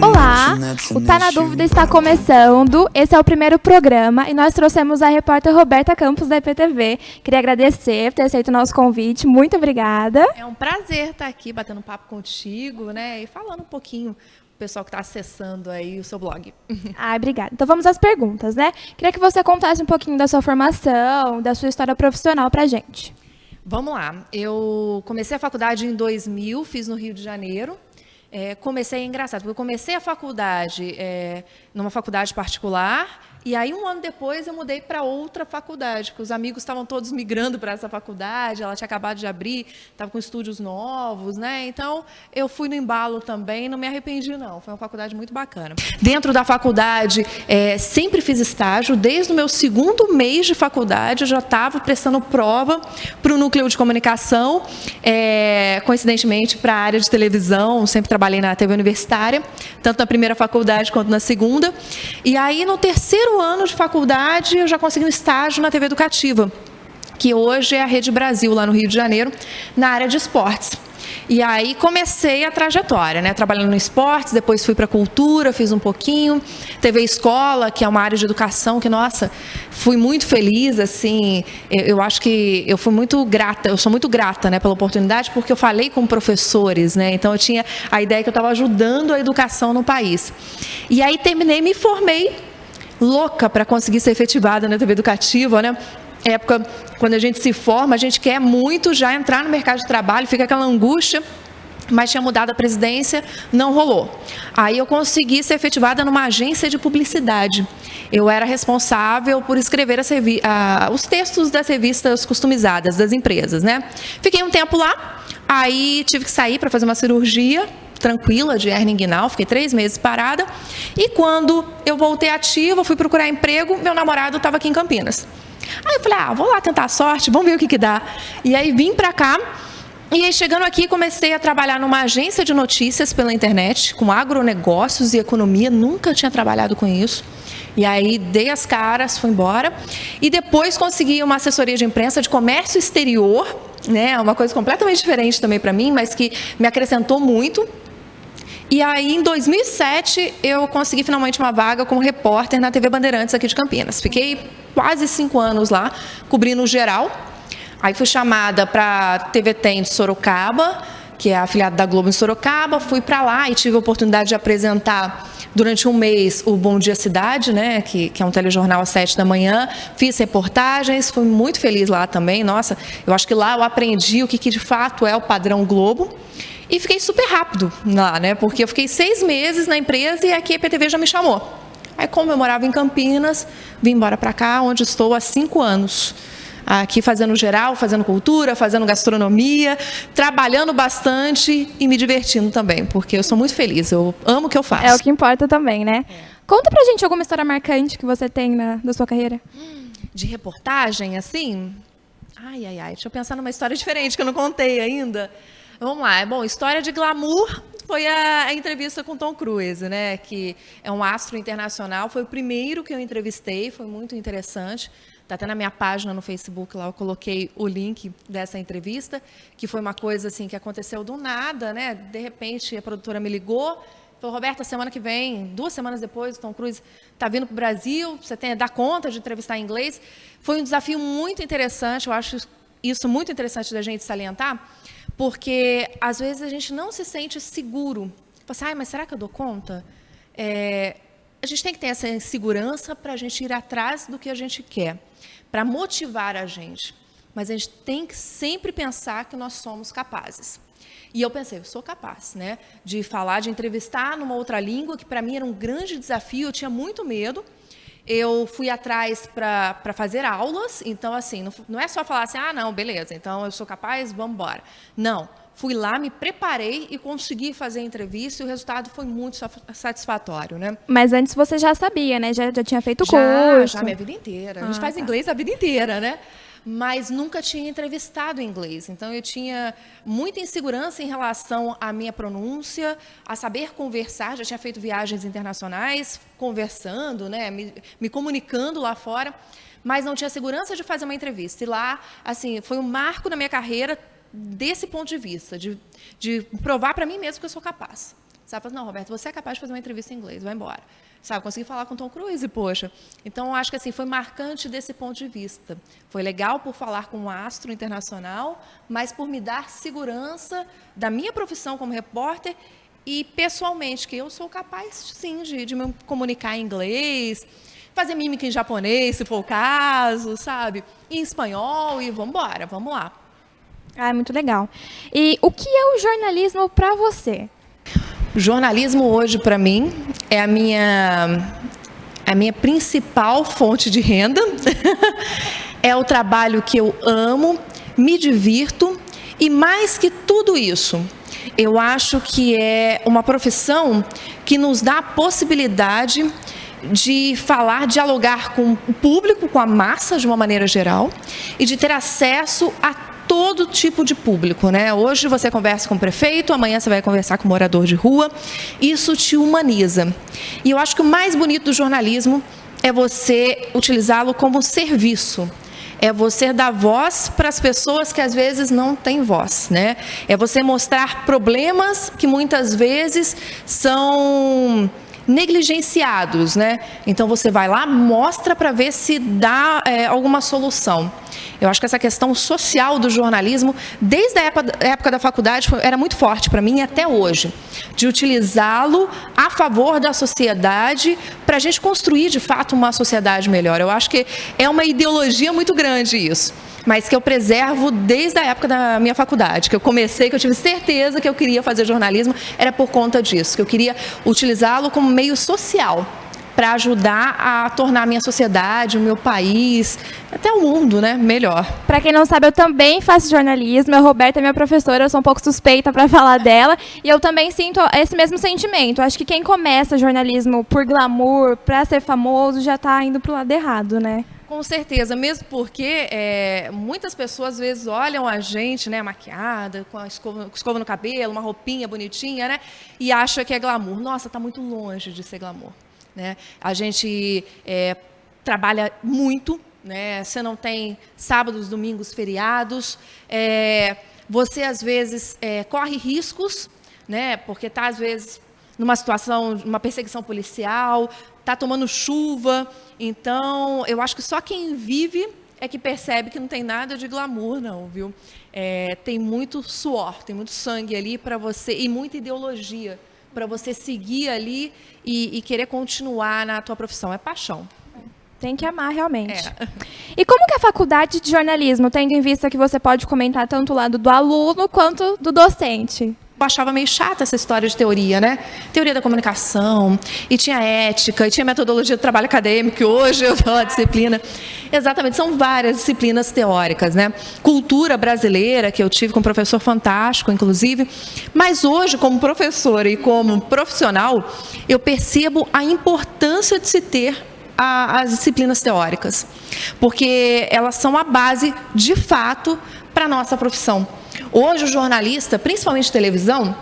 Olá, o Tá na Dúvida está começando. Esse é o primeiro programa e nós trouxemos a repórter Roberta Campos da IPTV. Queria agradecer por ter aceito o nosso convite. Muito obrigada. É um prazer estar aqui batendo papo contigo, né? E falando um pouquinho pro pessoal que está acessando aí o seu blog. Obrigada. Então vamos às perguntas, né? Queria que você contasse um pouquinho da sua formação, da sua história profissional pra gente. Vamos lá. Eu comecei a faculdade em 2000, fiz no Rio de Janeiro. É engraçado, porque eu comecei a faculdade numa faculdade particular, e aí um ano depois eu mudei para outra faculdade, porque os amigos estavam todos migrando para essa faculdade, ela tinha acabado de abrir, estava com estúdios novos, né? Então eu fui no embalo também, não me arrependi não, foi uma faculdade muito bacana. Dentro da faculdade, sempre fiz estágio, desde o meu segundo mês de faculdade eu já estava prestando prova para o núcleo de comunicação, coincidentemente para a área de televisão, sempre trabalhei na TV universitária, tanto na primeira faculdade quanto na segunda. E aí, no terceiro ano de faculdade, eu já consegui um estágio na TV Educativa, que hoje é a Rede Brasil, lá no Rio de Janeiro, na área de esportes. E aí comecei a trajetória, né? Trabalhando no esportes, depois fui para cultura, fiz um pouquinho, TV Escola, que é uma área de educação que, nossa, fui muito feliz, assim, eu acho que eu fui muito grata, eu sou muito grata, né, pela oportunidade, porque eu falei com professores, né? Então eu tinha a ideia que eu estava ajudando a educação no país. E aí terminei, me formei, louca para conseguir ser efetivada na TV Educativa, né? Época, quando a gente se forma, a gente quer muito já entrar no mercado de trabalho, fica aquela angústia, mas tinha mudado a presidência, não rolou. Aí eu consegui ser efetivada numa agência de publicidade. Eu era responsável por escrever os textos das revistas customizadas das empresas, né? Fiquei um tempo lá, aí tive que sair para fazer uma cirurgia tranquila de hernia inguinal, fiquei 3 meses parada, e quando eu voltei ativa, fui procurar emprego, meu namorado estava aqui em Campinas. Aí eu falei, vou lá tentar a sorte, vamos ver o que dá. E aí vim para cá, e aí chegando aqui comecei a trabalhar numa agência de notícias pela internet, com agronegócios e economia, nunca tinha trabalhado com isso. E aí dei as caras, fui embora, e depois consegui uma assessoria de imprensa de comércio exterior, né, uma coisa completamente diferente também para mim, mas que me acrescentou muito. E aí, em 2007, eu consegui finalmente uma vaga como repórter na TV Bandeirantes aqui de Campinas. Fiquei quase 5 anos lá, cobrindo o geral. Aí fui chamada para a TV Tem de Sorocaba, que é a afiliada da Globo em Sorocaba. Fui para lá e tive a oportunidade de apresentar durante um mês o Bom Dia Cidade, né, que é um telejornal às 7 da manhã. Fiz reportagens, fui muito feliz lá também. Nossa, eu acho que lá eu aprendi o que de fato é o padrão Globo. E fiquei super rápido lá, né? Porque eu fiquei 6 meses na empresa e aqui a IPTV já me chamou. Aí, como eu morava em Campinas, vim embora para cá, onde estou há 5 anos. Aqui fazendo geral, fazendo cultura, fazendo gastronomia, trabalhando bastante e me divertindo também, porque eu sou muito feliz, eu amo o que eu faço. É o que importa também, né? Conta pra gente alguma história marcante que você tem da sua carreira. De reportagem, assim? Ai, deixa eu pensar numa história diferente que eu não contei ainda. Vamos lá. Bom, história de glamour foi a entrevista com Tom Cruise, né? Que é um astro internacional. Foi o primeiro que eu entrevistei, foi muito interessante. Está até na minha página no Facebook, lá eu coloquei o link dessa entrevista, que foi uma coisa assim que aconteceu do nada, né? De repente a produtora me ligou, falou, Roberta, semana que vem, 2 semanas depois, o Tom Cruise está vindo para o Brasil, você dá conta de entrevistar em inglês. Foi um desafio muito interessante, eu acho isso muito interessante da gente salientar, porque, às vezes, a gente não se sente seguro. Você, mas será que eu dou conta? A gente tem que ter essa segurança para a gente ir atrás do que a gente quer, para motivar a gente. Mas a gente tem que sempre pensar que nós somos capazes. E eu pensei, eu sou capaz, né, de falar, de entrevistar numa outra língua, que para mim era um grande desafio, eu tinha muito medo. Eu fui atrás para fazer aulas, então, assim, não é só falar assim, não, beleza, então eu sou capaz, vamos embora. Não, fui lá, me preparei e consegui fazer a entrevista e o resultado foi muito satisfatório, né? Mas antes você já sabia, né? Já tinha feito o curso. Já, minha vida inteira. A gente faz inglês a vida inteira, né? Mas nunca tinha entrevistado em inglês. Então, eu tinha muita insegurança em relação à minha pronúncia, a saber conversar. Já tinha feito viagens internacionais, conversando, né, me comunicando lá fora, mas não tinha segurança de fazer uma entrevista. E lá, assim, foi um marco na minha carreira desse ponto de vista, de provar para mim mesmo que eu sou capaz. Sabe? Não, Roberto, você é capaz de fazer uma entrevista em inglês, vai embora. Sabe, consegui falar com Tom Cruise, poxa. Então, acho que assim, foi marcante desse ponto de vista. Foi legal por falar com um astro internacional, mas por me dar segurança da minha profissão como repórter e, pessoalmente, que eu sou capaz, sim, de me comunicar em inglês, fazer mímica em japonês, se for o caso, sabe? Em espanhol e vamos embora, vamos lá. Ah, muito legal. E o que é o jornalismo para você? Jornalismo hoje, para mim, é a minha principal fonte de renda. É o trabalho que eu amo, me divirto e, mais que tudo isso, eu acho que é uma profissão que nos dá a possibilidade de falar, dialogar com o público, com a massa de uma maneira geral e de ter acesso a todo tipo de público, né? Hoje você conversa com o prefeito, amanhã você vai conversar com o morador de rua. Isso te humaniza. E eu acho que o mais bonito do jornalismo é você utilizá-lo como serviço. É você dar voz para as pessoas que às vezes não têm voz, né? É você mostrar problemas que muitas vezes são negligenciados, né? Então você vai lá, mostra para ver se dá alguma solução. Eu acho que essa questão social do jornalismo, desde a época da faculdade, era muito forte para mim até hoje, de utilizá-lo a favor da sociedade para a gente construir, de fato, uma sociedade melhor. Eu acho que é uma ideologia muito grande isso, mas que eu preservo desde a época da minha faculdade, que eu comecei, que eu tive certeza que eu queria fazer jornalismo, era por conta disso, que eu queria utilizá-lo como meio social, para ajudar a tornar a minha sociedade, o meu país, até o mundo, né, melhor. Para quem não sabe, eu também faço jornalismo. A Roberta é minha professora, eu sou um pouco suspeita para falar dela. E eu também sinto esse mesmo sentimento. Acho que quem começa jornalismo por glamour, para ser famoso, já está indo para o lado errado, né? Com certeza, mesmo porque muitas pessoas às vezes olham a gente, né, maquiada, com a escova no cabelo, uma roupinha bonitinha, né, e acha que é glamour. Nossa, está muito longe de ser glamour. Né? A gente trabalha muito, né? Você não tem sábados, domingos, feriados. Você, às vezes, corre riscos, né? Porque está, às vezes, numa situação, uma perseguição policial, está tomando chuva. Então, eu acho que só quem vive é que percebe que não tem nada de glamour, não, viu? Tem muito suor, tem muito sangue ali para você e muita ideologia para você seguir ali e querer continuar na tua profissão. É paixão. Tem que amar, realmente. E como que é a faculdade de jornalismo, tendo em vista que você pode comentar tanto o lado do aluno quanto do docente? Eu achava meio chata essa história de teoria, né? Teoria da comunicação, e tinha ética, e tinha metodologia do trabalho acadêmico, que hoje eu dou a disciplina. Exatamente, são várias disciplinas teóricas, né? Cultura brasileira, que eu tive com um professor fantástico, inclusive. Mas hoje, como professora e como profissional, eu percebo a importância de se ter as disciplinas teóricas, porque elas são a base, de fato, para a nossa profissão. Hoje, o jornalista, principalmente de televisão,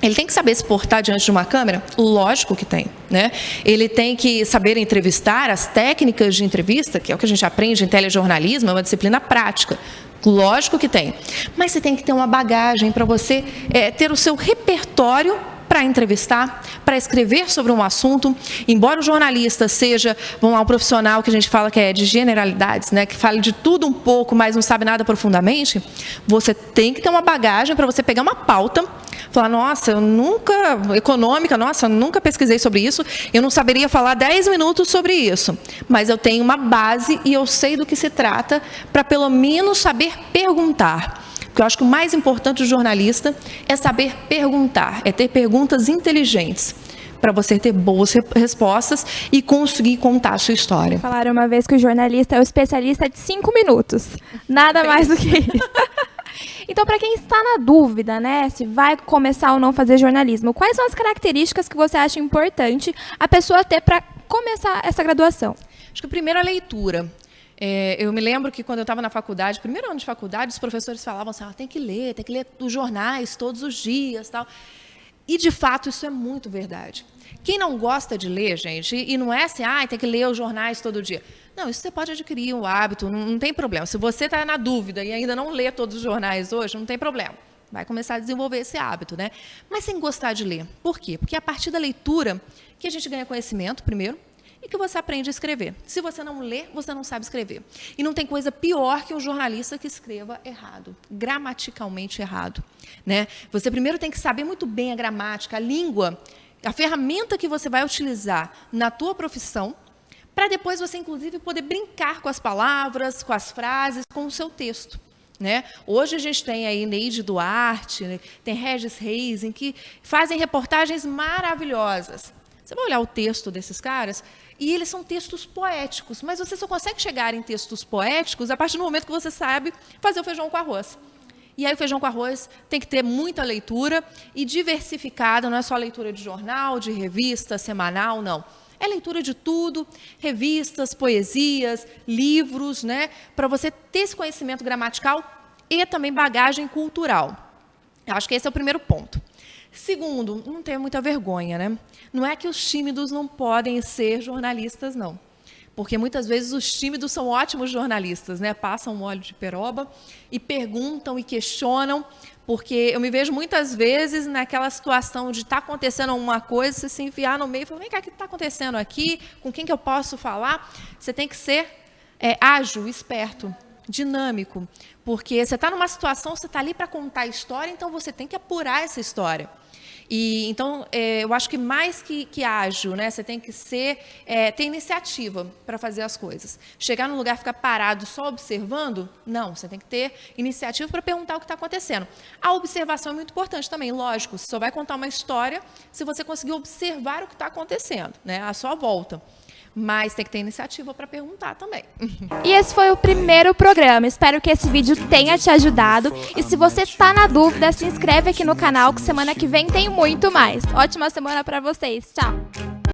ele tem que saber se portar diante de uma câmera? Lógico que tem, né? Ele tem que saber entrevistar, as técnicas de entrevista, que é o que a gente aprende em telejornalismo, é uma disciplina prática. Lógico que tem. Mas você tem que ter uma bagagem para você ter o seu repertório para entrevistar, para escrever sobre um assunto. Embora o jornalista seja, vamos lá, um profissional que a gente fala que é de generalidades, né, que fale de tudo um pouco, mas não sabe nada profundamente, você tem que ter uma bagagem para você pegar uma pauta, falar, nossa, eu nunca pesquisei sobre isso, eu não saberia falar 10 minutos sobre isso, mas eu tenho uma base e eu sei do que se trata para pelo menos saber perguntar. Porque eu acho que o mais importante do jornalista é saber perguntar, é ter perguntas inteligentes, para você ter boas respostas e conseguir contar a sua história. Falaram uma vez que o jornalista é o especialista de 5 minutos. Nada mais do que isso. Então, para quem está na dúvida, né, se vai começar ou não fazer jornalismo, quais são as características que você acha importante a pessoa ter para começar essa graduação? Acho que primeiro a leitura. Eu me lembro que quando eu estava na faculdade, primeiro ano de faculdade, os professores falavam assim, tem que ler os jornais todos os dias, tal. E, de fato, isso é muito verdade. Quem não gosta de ler, gente, e não é assim, tem que ler os jornais todo dia. Não, isso você pode adquirir o hábito, não tem problema. Se você está na dúvida e ainda não lê todos os jornais hoje, não tem problema. Vai começar a desenvolver esse hábito, né? Mas sem gostar de ler. Por quê? Porque é a partir da leitura que a gente ganha conhecimento, primeiro, e que você aprende a escrever. Se você não lê, você não sabe escrever. E não tem coisa pior que um jornalista que escreva errado, gramaticalmente errado, né? Você primeiro tem que saber muito bem a gramática, a língua, a ferramenta que você vai utilizar na tua profissão, para depois você, inclusive, poder brincar com as palavras, com as frases, com o seu texto. Né? Hoje a gente tem aí Neide Duarte, né? Tem Regis Reis, em que fazem reportagens maravilhosas. Você vai olhar o texto desses caras e eles são textos poéticos, mas você só consegue chegar em textos poéticos a partir do momento que você sabe fazer o feijão com arroz. E aí o feijão com arroz tem que ter muita leitura e diversificada, não é só leitura de jornal, de revista, semanal, não. É leitura de tudo, revistas, poesias, livros, né? Para você ter esse conhecimento gramatical e também bagagem cultural. Eu acho que esse é o primeiro ponto. Segundo, não tenha muita vergonha, né? Não é que os tímidos não podem ser jornalistas, não. Porque muitas vezes os tímidos são ótimos jornalistas, né? Passam um óleo de peroba e perguntam e questionam, porque eu me vejo muitas vezes naquela situação de estar acontecendo uma coisa, você se enfiar no meio e falar, vem cá, o que está acontecendo aqui? Com quem que eu posso falar? Você tem que ser ágil, esperto, dinâmico, porque você está numa situação, você está ali para contar a história, então você tem que apurar essa história. E, então, eu acho que mais que ágil, né? Você tem que ter iniciativa para fazer as coisas. Chegar num lugar e ficar parado só observando, não, você tem que ter iniciativa para perguntar o que está acontecendo. A observação é muito importante também, lógico, você só vai contar uma história se você conseguir observar o que está acontecendo, né? À sua volta. Mas tem que ter iniciativa para perguntar também. E esse foi o primeiro programa. Espero que esse vídeo tenha te ajudado. E se você está na dúvida, se inscreve aqui no canal, que semana que vem tem muito mais. Ótima semana para vocês. Tchau!